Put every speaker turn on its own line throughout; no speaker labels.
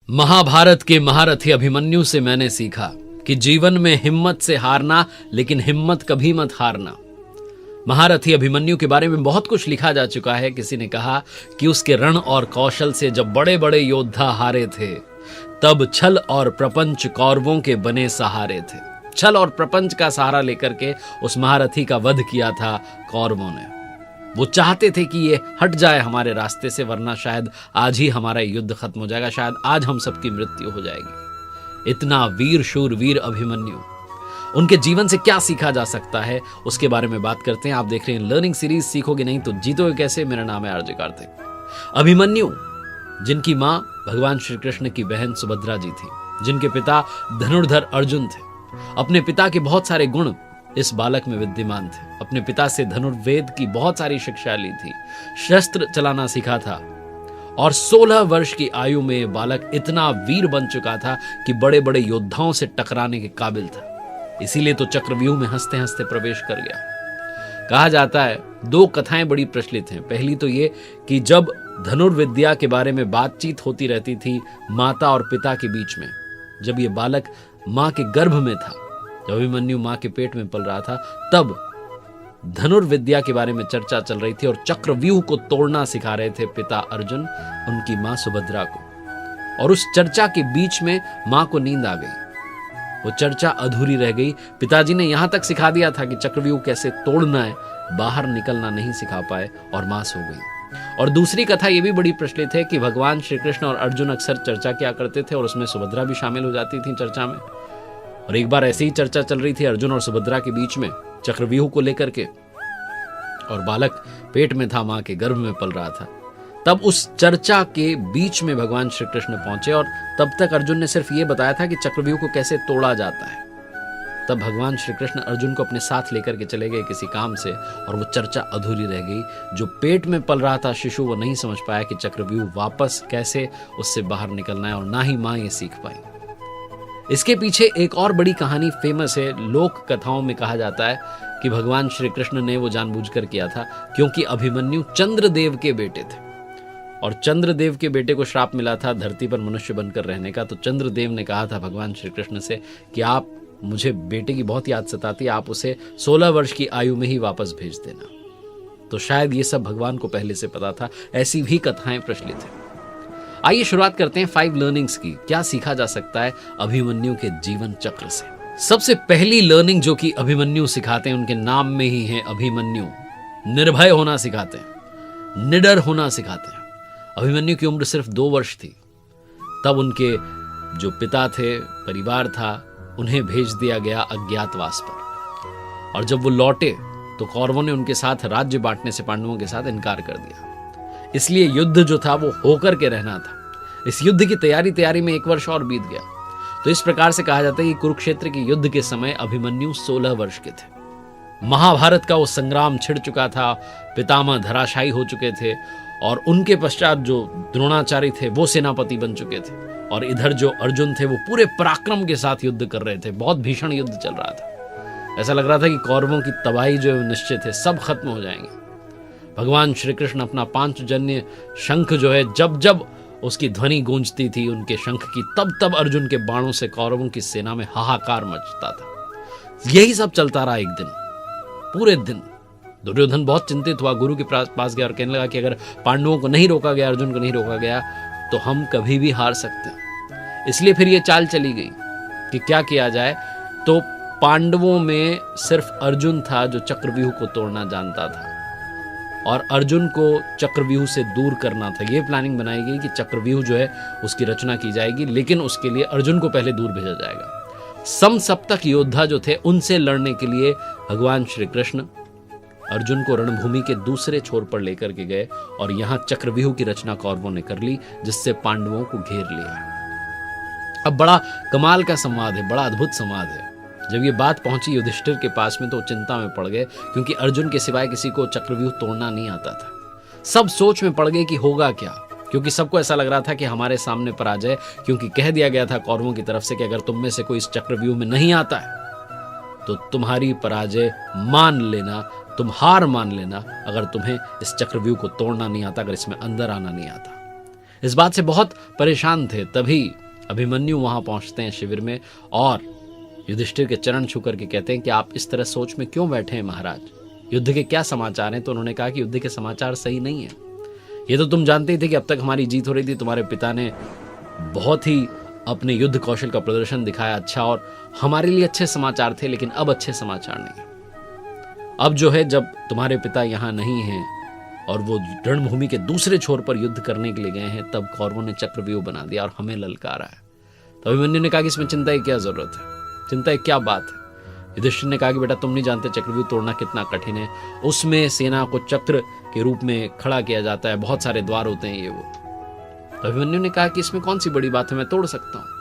महाभारत के महारथी अभिमन्यु से मैंने सीखा कि जीवन में हिम्मत से हारना, लेकिन हिम्मत कभी मत हारना। महारथी अभिमन्यु के बारे में बहुत कुछ लिखा जा चुका है। किसी ने कहा कि उसके रण और कौशल से जब बड़े बड़े योद्धा हारे थे, तब छल और प्रपंच कौरवों के बने सहारे थे। छल और प्रपंच का सहारा लेकर के उस महारथी का वध किया था कौरवों ने। वो चाहते थे कि ये हट जाए हमारे रास्ते से, वरना शायद आज ही हमारा युद्ध खत्म हो जाएगा, शायद आज हम सबकी मृत्यु हो जाएगी। इतना वीर शूरवीर अभिमन्यु, उनके जीवन से क्या सीखा जा सकता है, उसके बारे में बात करते हैं। आप देख रहे हैं लर्निंग सीरीज सीखोगे नहीं तो जीतोगे कैसे। मेरा नाम है आरजे कार्तिक। अभिमन्यु, जिनकी मां भगवान श्री कृष्ण की बहन सुभद्रा जी थी, जिनके पिता धनुर्धर अर्जुन थे, अपने पिता के बहुत सारे गुण इस बालक में विद्यमान थे। अपने पिता से धनुर्वेद की बहुत सारी शिक्षा ली थी, शस्त्र चलाना सीखा था, और 16 वर्ष की आयु में बालक इतना वीर बन चुका था कि बड़े बड़े योद्धाओं से टकराने के काबिल था। इसीलिए तो चक्रव्यूह में हंसते हंसते प्रवेश कर गया। कहा जाता है, दो कथाएं बड़ी प्रचलित हैं। पहली तो ये कि जब धनुर्विद्या के बारे में बातचीत होती रहती थी माता और पिता के बीच में, जब ये बालक मां के गर्भ में था, जब अभिमन्यु मां के पेट में पल रहा था, तब धनुर्विद्या के बारे में चर्चा चल रही थी और चक्रव्यूह को तोड़ना सिखा रहे थे पिता अर्जुन उनकी मां सुभद्रा को। और उस चर्चा के बीच में मां को नींद आ गई, वो चर्चा अधूरी रह गई। पिताजी ने यहां तक सिखा दिया था कि चक्रव्यूह कैसे तोड़ना है, बाहर निकलना नहीं सिखा पाए और मां सो गई। और दूसरी कथा ये भी बड़ी प्रचलित है कि भगवान श्री कृष्ण और अर्जुन अक्सर चर्चा किया करते थे और उसमें सुभद्रा भी शामिल हो जाती थी चर्चा में। और एक बार ऐसी ही चर्चा चल रही थी अर्जुन और सुभद्रा के बीच में चक्रव्यूह को लेकर के, और बालक पेट में था, मां के गर्भ में पल रहा था। तब उस चर्चा के बीच में भगवान श्री कृष्ण पहुंचे और तब तक अर्जुन ने सिर्फ ये बताया था कि चक्रव्यूह को कैसे तोड़ा जाता है। तब भगवान श्री कृष्ण अर्जुन को अपने साथ लेकर के चले गए किसी काम से, और वो चर्चा अधूरी रह गई। जो पेट में पल रहा था शिशु, वो नहीं समझ पाया कि चक्रव्यूह वापस कैसे उससे बाहर निकलना है, और ना ही मां ये सीख पाई। इसके पीछे एक और बड़ी कहानी फेमस है। लोक कथाओं में कहा जाता है कि भगवान श्री कृष्ण ने वो जानबूझकर किया था क्योंकि अभिमन्यु चंद्रदेव के बेटे थे, और चंद्रदेव के बेटे को श्राप मिला था धरती पर मनुष्य बनकर रहने का। तो चंद्रदेव ने कहा था भगवान श्री कृष्ण से कि आप, मुझे बेटे की बहुत याद सताती है, आप उसे 16 वर्ष की आयु में ही वापस भेज देना। तो शायद ये सब भगवान को पहले से पता था। ऐसी भी कथाएं प्रचलित हैं। आइए शुरुआत करते हैं 5 लर्निंग्स की। क्या सीखा जा सकता है अभिमन्यु के जीवन चक्र से। सबसे पहली लर्निंग जो कि अभिमन्यु सिखाते हैं, उनके नाम में ही है अभिमन्यु, निर्भय होना सिखाते हैं, निडर होना सिखाते हैं। अभिमन्यु की उम्र सिर्फ 2 वर्ष थी, तब उनके जो पिता थे, परिवार था, उन्हें भेज दिया गया अज्ञातवास पर। और जब वो लौटे तो कौरवों ने उनके साथ राज्य बांटने से पांडवों के साथ इनकार कर दिया। इसलिए युद्ध जो था वो होकर के रहना था। इस युद्ध की तैयारी में 1 वर्ष और बीत गया। तो इस प्रकार से कहा जाता है कि कुरुक्षेत्र के युद्ध के समय अभिमन्यु 16 वर्ष के थे। महाभारत का वो संग्राम छिड़ चुका था, पितामह धराशायी हो चुके थे, और उनके पश्चात जो द्रोणाचार्य थे वो सेनापति बन चुके थे, और इधर जो अर्जुन थे वो पूरे पराक्रम के साथ युद्ध कर रहे थे। बहुत भीषण युद्ध चल रहा था। ऐसा लग रहा था कि कौरवों की तबाही जो निश्चित है, सब खत्म हो जाएंगे। भगवान श्री कृष्ण अपना पांचजन्य शंख जो है, जब जब उसकी ध्वनि गूंजती थी उनके शंख की, तब तब अर्जुन के बाणों से कौरवों की सेना में हाहाकार मचता था। यही सब चलता रहा एक दिन, पूरे दिन। दुर्योधन बहुत चिंतित हुआ, गुरु के पास गया और कहने लगा कि अगर पांडवों को नहीं रोका गया, अर्जुन को नहीं रोका गया, तो हम कभी भी हार सकते हैं। इसलिए फिर ये चाल चली गई कि क्या किया जाए। तो पांडवों में सिर्फ अर्जुन था जो चक्रव्यूह को तोड़ना जानता था, और अर्जुन को चक्रव्यूह से दूर करना था। यह प्लानिंग बनाई गई कि चक्रव्यूह जो है उसकी रचना की जाएगी, लेकिन उसके लिए अर्जुन को पहले दूर भेजा जाएगा। समसप्तक योद्धा जो थे, उनसे लड़ने के लिए भगवान श्री कृष्ण अर्जुन को रणभूमि के दूसरे छोर पर लेकर के गए, और यहां चक्रव्यूह की रचना कौरवों ने कर ली, जिससे पांडवों को घेर लिया। अब बड़ा कमाल का संवाद है, बड़ा अद्भुत संवाद है। जब ये बात पहुंची युधिष्ठिर के पास में तो चिंता में पड़ गए, क्योंकि अर्जुन के सिवाय किसी को चक्रव्यूह तोड़ना नहीं आता था। सब सोच में पड़ गए कि होगा क्या, क्योंकि सबको ऐसा लग रहा था कि हमारे सामने पराजय, क्योंकि कह दिया गया था कौरवों की तरफ से कि अगर तुम में से कोई इस चक्रव्यूह में नहीं आता है तो तुम्हारी पराजय मान लेना, तुम हार मान लेना, अगर तुम्हें इस चक्रव्यूह को तोड़ना नहीं आता, अगर इसमें अंदर आना नहीं आता। इस बात से बहुत परेशान थे। तभी अभिमन्यु वहां पहुंचते हैं शिविर में और युधिष्ठिर के चरण छू करके कहते हैं कि आप इस तरह सोच में क्यों बैठे हैं महाराज, युद्ध के क्या समाचार हैं। तो उन्होंने कहा कि युद्ध के समाचार सही नहीं है। ये तो तुम जानते ही थे कि अब तक हमारी जीत हो रही थी, तुम्हारे पिता ने बहुत ही अपने युद्ध कौशल का प्रदर्शन दिखाया अच्छा, और हमारे लिए अच्छे समाचार थे, लेकिन अब अच्छे समाचार नहीं है। अब जो है, जब तुम्हारे पिता यहाँ नहीं हैं और वो रणभूमि के दूसरे छोर पर युद्ध करने के लिए गए हैं, तब कौरवों ने चक्रव्यूह बना दिया और हमें ललकारा है। तो अभिमन्यु ने कहा कि इसमें चिंता की क्या जरूरत है, चिंता की क्या बात है। युधिष्ठिर ने कहा कि बेटा तुम नहीं जानते चक्रव्यूह तोड़ना कितना कठिन है, उसमें सेना को चक्र के रूप में खड़ा किया जाता है, बहुत सारे द्वार होते हैं ये वो। तो अभिमन्यु ने कहा कि इसमें कौन सी बड़ी बात है, मैं तोड़ सकता हूं।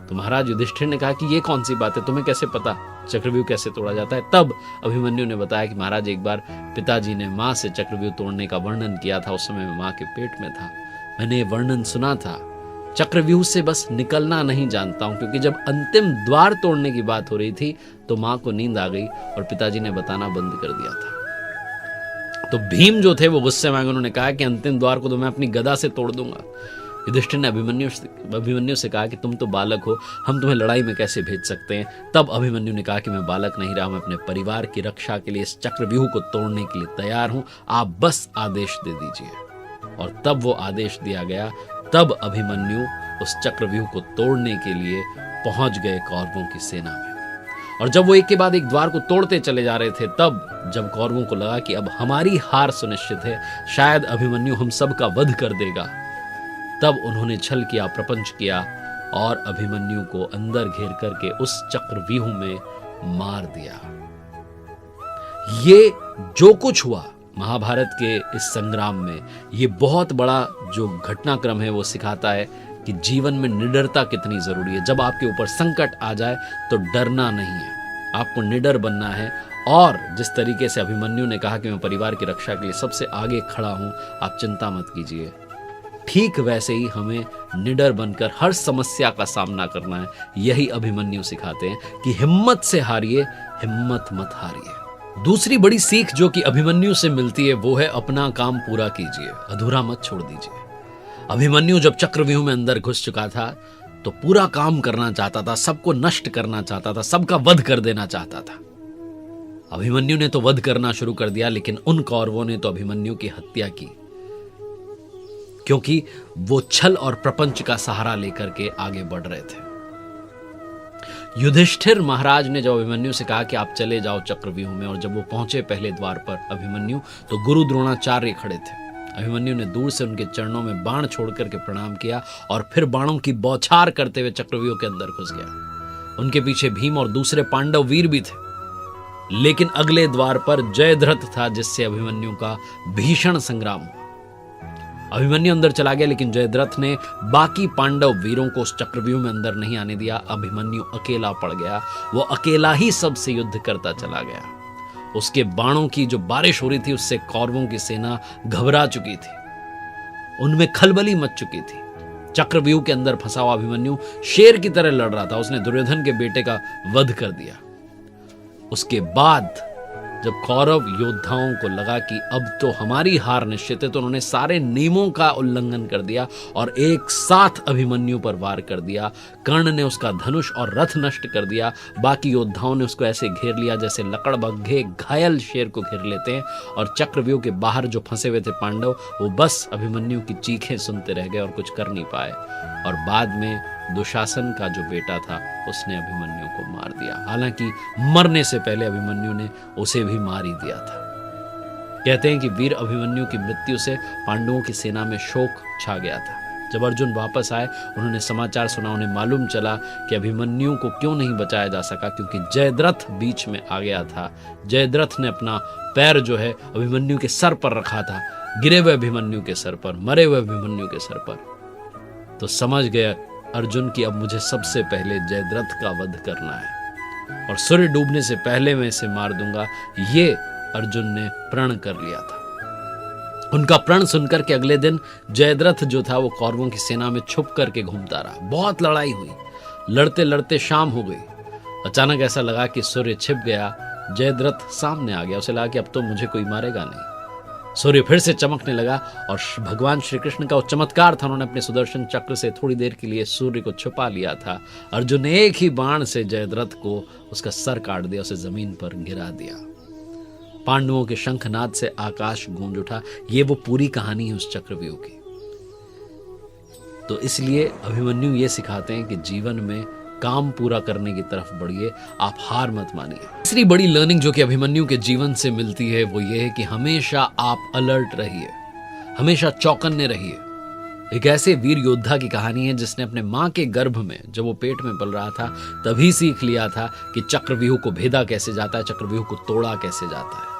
तो महाराज युधिष्ठिर ने कहा कि ये कौन सी बात है, तुम्हें कैसे पता चक्रव्यूह कैसे तोड़ा जाता है। तब अभिमन्यु ने बताया कि महाराज एक बार पिताजी ने मां से चक्रव्यूह तोड़ने का वर्णन किया था, उस समय मैं मां के पेट में था, मैंने ये वर्णन सुना था। चक्रव्यूह से बस निकलना नहीं जानता हूं, क्योंकि जब अंतिम द्वार तोड़ने की बात हो रही थी तो मां को नींद आ गई और पिताजी ने बताना बंद कर दिया था। तो भीम जो थे वो गुस्से में, उन्होंने कहा कि अंतिम द्वार को तो मैं अपनी गदा से तोड़ दूंगा। युधिष्ठिर ने अभिमन्यु से कहा कि तुम तो बालक हो, हम तुम्हें लड़ाई में कैसे भेज सकते हैं। तब अभिमन्यु ने कहा कि मैं बालक नहीं रहा, मैं अपने परिवार की रक्षा के लिए इस चक्रव्यूह को तोड़ने के लिए तैयार हूं, आप बस आदेश दे दीजिए। और तब वो आदेश दिया गया। तब अभिमन्यु उस चक्रव्यूह को तोड़ने के लिए पहुंच गए कौरवों की सेना में। और जब वो एक के बाद एक द्वार को तोड़ते चले जा रहे थे, तब जब कौरवों को लगा कि अब हमारी हार सुनिश्चित है, शायद अभिमन्यु हम सब का वध कर देगा, तब उन्होंने छल किया, प्रपंच किया और अभिमन्यु को अंदर घेर करके उस चक्रव्यूह में मार दिया। ये जो कुछ हुआ महाभारत के इस संग्राम में, ये बहुत बड़ा जो घटनाक्रम है वो सिखाता है कि जीवन में निडरता कितनी जरूरी है। जब आपके ऊपर संकट आ जाए तो डरना नहीं है, आपको निडर बनना है। और जिस तरीके से अभिमन्यु ने कहा कि मैं परिवार की रक्षा के लिए सबसे आगे खड़ा हूं, आप चिंता मत कीजिए, ठीक वैसे ही हमें निडर बनकर हर समस्या का सामना करना है। यही अभिमन्यु सिखाते हैं कि हिम्मत से हारिए, हिम्मत मत हारिए। दूसरी बड़ी सीख जो कि अभिमन्यु से मिलती है वो है अपना काम पूरा कीजिए, अधूरा मत छोड़ दीजिए। अभिमन्यु जब चक्रव्यूह में अंदर घुस चुका था तो पूरा काम करना चाहता था, सबको नष्ट करना चाहता था, सबका वध कर देना चाहता था। अभिमन्यु ने तो वध करना शुरू कर दिया, लेकिन उन कौरवों ने तो अभिमन्यु की हत्या की, क्योंकि वो छल और प्रपंच का सहारा लेकर के आगे बढ़ रहे थे। युधिष्ठिर महाराज ने जब अभिमन्यु से कहा कि आप चले जाओ चक्रव्यूह में, और जब वो पहुंचे पहले द्वार पर अभिमन्यु, तो गुरु द्रोणाचार्य खड़े थे। अभिमन्यु ने दूर से उनके चरणों में बाण छोड़ करके प्रणाम किया और फिर बाणों की बौछार करते हुए चक्रव्यूह के अंदर घुस गया। उनके पीछे भीम और दूसरे पांडव वीर भी थे, लेकिन अगले द्वार पर जयद्रथ था, जिससे अभिमन्यु का भीषण संग्राम हुआ। अभिमन्यु अंदर चला गया, लेकिन जयद्रथ ने बाकी पांडव वीरों को उस चक्रव्यूह में अंदर नहीं आने दिया। अभिमन्यु अकेला पड़ गया, वो अकेला ही सबसे युद्ध करता चला गया। उसके बाणों की जो बारिश हो रही थी उससे कौरवों की सेना घबरा चुकी थी, उनमें खलबली मच चुकी थी। चक्रव्यूह के अंदर फंसा हुआ अभिमन्यु शेर की तरह लड़ रहा था, उसने दुर्योधन के बेटे का वध कर दिया। उसके बाद जब कौरव योद्धाओं को लगा कि अब तो हमारी हार निश्चित है, तो उन्होंने सारे नियमों का उल्लंघन कर दिया और एक साथ अभिमन्यु पर वार कर दिया। कर्ण ने उसका धनुष और रथ नष्ट कर दिया। बाकी योद्धाओं ने उसको ऐसे घेर लिया जैसे लकड़बग्घे घायल शेर को घेर लेते हैं। और चक्रव्यूह के बाहर जो फंसे हुए थे पांडव, वो बस अभिमन्यु की चीखें सुनते रह गए और कुछ कर नहीं पाए। और बाद में दुशासन का जो बेटा था उसने अभिमन्यु को मार दिया। हालांकि मरने से पहले अभिमन्यु ने उसे भी मार ही दिया था। कहते हैं कि वीर अभिमन्यु की मृत्यु से पांडवों की सेना में शोक छा गया था। जब अर्जुन वापस आए, उन्होंने समाचार सुना, उन्हें मालूम चला कि अभिमन्यु को क्यों नहीं बचाया जा सका, क्योंकि जयद्रथ बीच में आ गया था। जयद्रथ ने अपना पैर जो है अभिमन्यु के सर पर रखा था, गिरे हुए अभिमन्यु के सर पर, मरे हुए अभिमन्यु के सर पर। तो समझ गया अर्जुन की अब मुझे सबसे पहले जयद्रथ का वध करना है और सूर्य डूबने से पहले मैं इसे मार दूंगा। ये अर्जुन ने प्रण कर लिया था। उनका प्रण सुनकर के अगले दिन जयद्रथ जो था वो कौरवों की सेना में छुप करके घूमता रहा। बहुत लड़ाई हुई, लड़ते लड़ते शाम हो गई। अचानक ऐसा लगा कि सूर्य छिप गया, जयद्रथ सामने आ गया। उसे लगा कि अब तो मुझे कोई मारेगा नहीं। सूर्य फिर से चमकने लगा और भगवान श्री कृष्ण का वो चमत्कार था, उन्होंने अपने सुदर्शन चक्र से थोड़ी देर के लिए सूर्य को छुपा लिया था। अर्जुन ने एक ही बाण से जयद्रथ को उसका सर काट दिया, उसे जमीन पर गिरा दिया। पांडवों के शंखनाद से आकाश गूंज उठा। ये वो पूरी कहानी है उस चक्रव्यूह की। तो इसलिए अभिमन्यु ये सिखाते हैं कि जीवन में काम पूरा करने की तरफ बढ़िए, आप हार मत मानिए। तीसरी बड़ी लर्निंग जो कि अभिमन्यु के जीवन से मिलती है वो ये है कि हमेशा आप अलर्ट रहिए, हमेशा चौकन्ने रहिए। एक ऐसे वीर योद्धा की कहानी है जिसने अपने मां के गर्भ में, जब वो पेट में पल रहा था, तभी सीख लिया था कि चक्रव्यूह को भेदा कैसे जाता है, चक्रव्यूह को तोड़ा कैसे जाता है।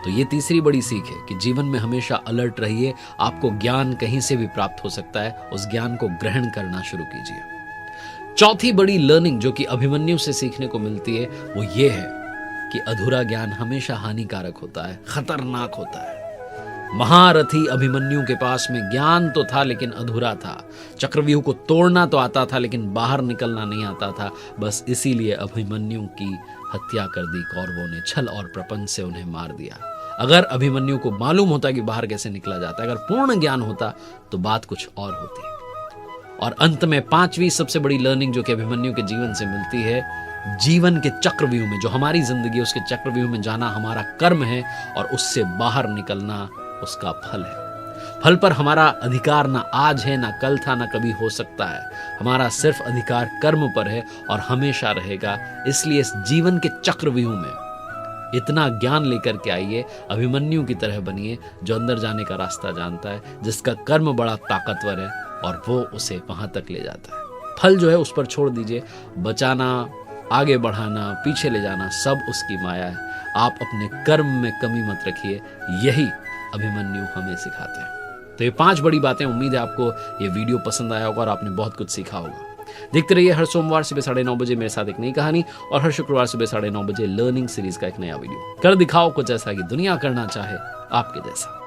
तो ये तीसरी बड़ी सीख है कि जीवन में हमेशा अलर्ट रहिए। आपको ज्ञान कहीं से भी प्राप्त हो सकता है, उस ज्ञान को ग्रहण करना शुरू कीजिए। चौथी बड़ी लर्निंग जो कि अभिमन्यु से सीखने को मिलती है वो ये है कि अधूरा ज्ञान हमेशा हानिकारक होता है, खतरनाक होता है। महारथी अभिमन्यु के पास में ज्ञान तो था लेकिन अधूरा था। चक्रव्यूह को तोड़ना तो आता था लेकिन बाहर निकलना नहीं आता था। बस इसीलिए अभिमन्यु की हत्या कर दी कौरवों ने, छल और प्रपंच से उन्हें मार दिया। अगर अभिमन्यु को मालूम होता कि बाहर कैसे निकला जाता है, अगर पूर्ण ज्ञान होता तो बात कुछ और होती। और अंत में पांचवी सबसे बड़ी लर्निंग जो कि अभिमन्यु के जीवन से मिलती है, जीवन के चक्रव्यूह में, जो हमारी जिंदगी है उसके चक्रव्यूह में जाना हमारा कर्म है और उससे बाहर निकलना उसका फल है। फल पर हमारा अधिकार ना आज है, ना कल था, ना कभी हो सकता है। हमारा सिर्फ अधिकार कर्म पर है और हमेशा रहेगा। इसलिए इस जीवन के चक्रव्यूह में इतना ज्ञान लेकर के आइए, अभिमन्यु की तरह बनिए, जो अंदर जाने का रास्ता जानता है, जिसका कर्म बड़ा ताकतवर है और वो उसे वहां तक ले जाता है। फल जो है उस पर छोड़ दीजिए। बचाना, आगे बढ़ाना, पीछे ले जाना सब उसकी माया है। आप अपने कर्म में कमी मत रखिए, यही अभिमन्यु हमें सिखाते हैं। तो ये 5 बड़ी बातें, उम्मीद है आपको ये वीडियो पसंद आया होगा और आपने बहुत कुछ सीखा होगा। देखते रहिए हर सोमवार सुबह 9:30 बजे मेरे साथ एक नई कहानी और हर शुक्रवार सुबह 9:30 बजे लर्निंग सीरीज का एक नया वीडियो। कर दिखाओ कुछ ऐसा कि दुनिया करना चाहे आपके जैसा।